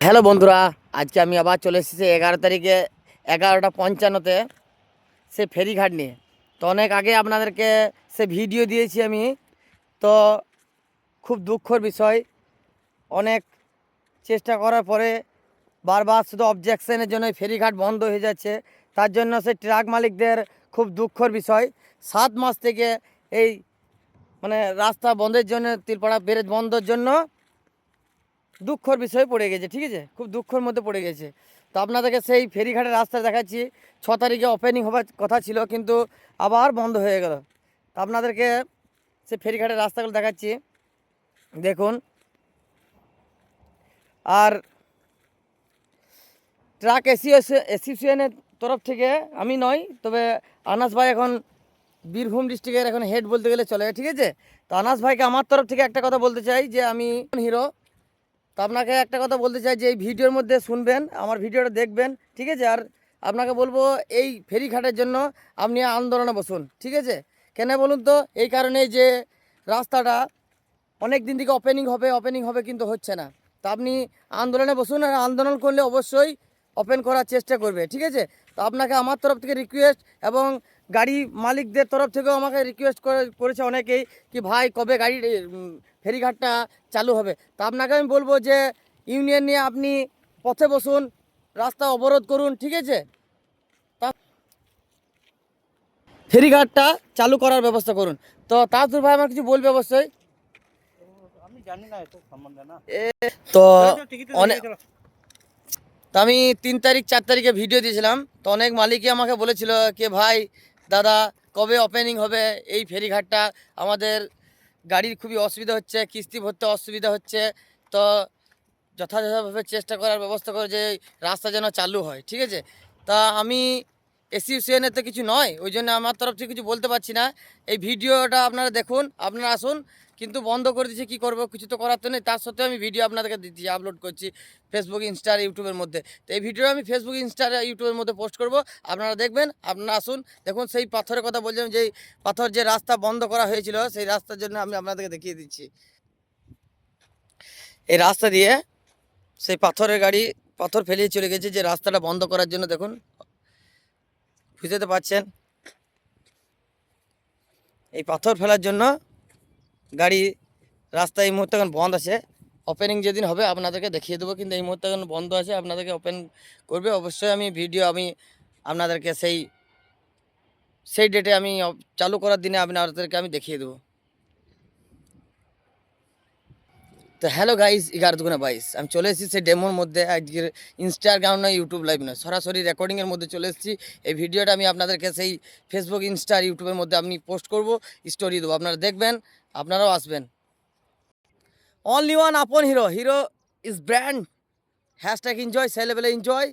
Hello বন্ধুরা, আজকে আমি আবার চলে এসেছি 11 তারিখে 11টা 55-তে সে ফেরিঘাট নিয়ে। তো অনেক আগে আপনাদেরকে সে ভিডিও দিয়েছি আমি। তো খুব দুঃখর বিষয়, অনেক চেষ্টা করার পরে বারবার শুধু অবজেকশনের জন্য ফেরিঘাট বন্ধ হয়ে যাচ্ছে। তার জন্য সে ট্রাক মালিকদের খুব দুঃখর বিষয়। 7 মাস থেকে এই রাস্তা বন্ধের জন্য, তিলপাড়া ব্যারেজ বন্ধের জন্য দুঃখর বিষয়ে পড়ে গেছে। ঠিক আছে, খুব দুঃখের মধ্যে পড়ে গেছে। তো আপনাদেরকে সেই ফেরিঘাটের রাস্তা দেখাচ্ছি। 6 তারিখে ওপেনিং হওয়ার কথা ছিল, কিন্তু আবার বন্ধ হয়ে গেল। তো আপনাদেরকে সেই ফেরিঘাটের রাস্তাগুলো দেখাচ্ছি, দেখুন। আর ট্রাক অ্যাসোসিয়েশনের তরফ থেকে আমি নয়, তবে আনাস ভাই এখন বীরভূম ডিস্ট্রিক্টের এখন হেড বলতে গেলে চলে। ঠিক আছে, তো আনাস ভাইকে আমার তরফ থেকে একটা কথা বলতে চাই যে আমি হিরো। তো আপনাকে একটা কথা বলতে চাই যে এই ভিডিওর মধ্যে শুনবেন, আমার ভিডিওটা দেখবেন। ঠিক আছে, আর আপনাকে বলবো এই ফেরিঘাটের জন্য আপনি আন্দোলনে বসুন। ঠিক আছে, কেন বলুন তো? এই কারণেই যে রাস্তাটা অনেক দিন থেকে ওপেনিং হবে কিন্তু হচ্ছে না। তো আপনি আন্দোলনে বসুন, আর আন্দোলন করলে অবশ্যই ওপেন করার চেষ্টা করবে। ঠিক আছে, তো আপনাকে আমার তরফ থেকে রিকোয়েস্ট, এবং গাড়ি মালিকদের তরফ থেকেও আমাকে রিকোয়েস্ট করেছে অনেকেই, কি ভাই কবে গাড়ি ফেরিঘাটটা চালু হবে। তো আপনাকে আমি বলবো যে ইউনিয়ন নিয়ে আপনি পথে বসুন, রাস্তা অবরোধ করুন। ঠিক আছে, তা ফেরিঘাটটা চালু করার ব্যবস্থা করুন। তো তাজুর ভাই আমার কিছু বলবে অবশ্যই। আমি জানি না এসব সম্বন্ধে না। তো অনেক তো আমি 3 তারিখ 4 তারিখে ভিডিও দিয়েছিলাম। তো অনেক মালিকই আমাকে বলেছিল যে ভাই দাদা কবে ওপেনিং হবে এই ফেরিঘাটটা, আমাদের গাড়ির খুবই অসুবিধা হচ্ছে, কিস্তি ভরতে অসুবিধা হচ্ছে। তো যথাযথভাবে চেষ্টা করার ব্যবস্থা করে যে রাস্তা যেন চালু হয়। ঠিক আছে, তা আমি অ্যাসোসিয়েশনের তো কিছু নয়, ওই জন্য আমার তরফ থেকে কিছু বলতে পারছি না। এই ভিডিওটা আপনারা দেখুন, আপনারা আসুন। কিন্তু বন্ধ করে দিচ্ছে, কী করবো, কিছু তো করার তো নেই। তার সত্ত্বেও আমি ভিডিও আপনাদেরকে দিচ্ছি, আপলোড করছি ফেসবুক, ইনস্টা, ইউটিউবের মধ্যে। তো এই ভিডিও আমি ফেসবুক, ইনস্টা, ইউটিউবের মধ্যে পোস্ট করব, আপনারা দেখবেন। আপনারা আসুন, দেখুন সেই পাথরের কথা বলছিলাম, যেই পাথর যে রাস্তা বন্ধ করা হয়েছিল, সেই রাস্তার জন্য আমি আপনাদেরকে দেখিয়ে দিচ্ছি। এই রাস্তা দিয়ে সেই পাথরের গাড়ি পাথর ফেলিয়ে চলে গেছে, যে রাস্তাটা বন্ধ করার জন্য। দেখুন, বুঝতে পারছেন, এই পাথর ফেলার জন্য গাড়ি রাস্তা এই মুহূর্তে এখন বন্ধ আছে। ওপেনিং যেদিন হবে আপনাদেরকে দেখিয়ে দেবো, কিন্তু এই মুহূর্তে এখন বন্ধ আছে। আপনাদেরকে ওপেন করবে অবশ্যই। আমি ভিডিও আপনাদেরকে সেই ডেটে আমি চালু করার দিনে আপনাদেরকে আমি দেখিয়ে দেবো। তো হ্যালো গাইস, 11×22 আমি চলে এসেছি সেই ডেমোর মধ্যে। আজকের ইনস্টাগ্রাম নয়, ইউটিউব লাইভ নয়, সরাসরি রেকর্ডিংয়ের মধ্যে চলে এসেছি। এই ভিডিওটা আমি আপনাদেরকে সেই ফেসবুক, ইনস্টা আর ইউটিউবের মধ্যে আমি পোস্ট করব, স্টোরি দেবো, আপনারা দেখবেন, আপনারাও আসবেন। অনলি ওয়ান আপন hero, hero is brand. Hashtag enjoy, সেলেবেলে এনজয়।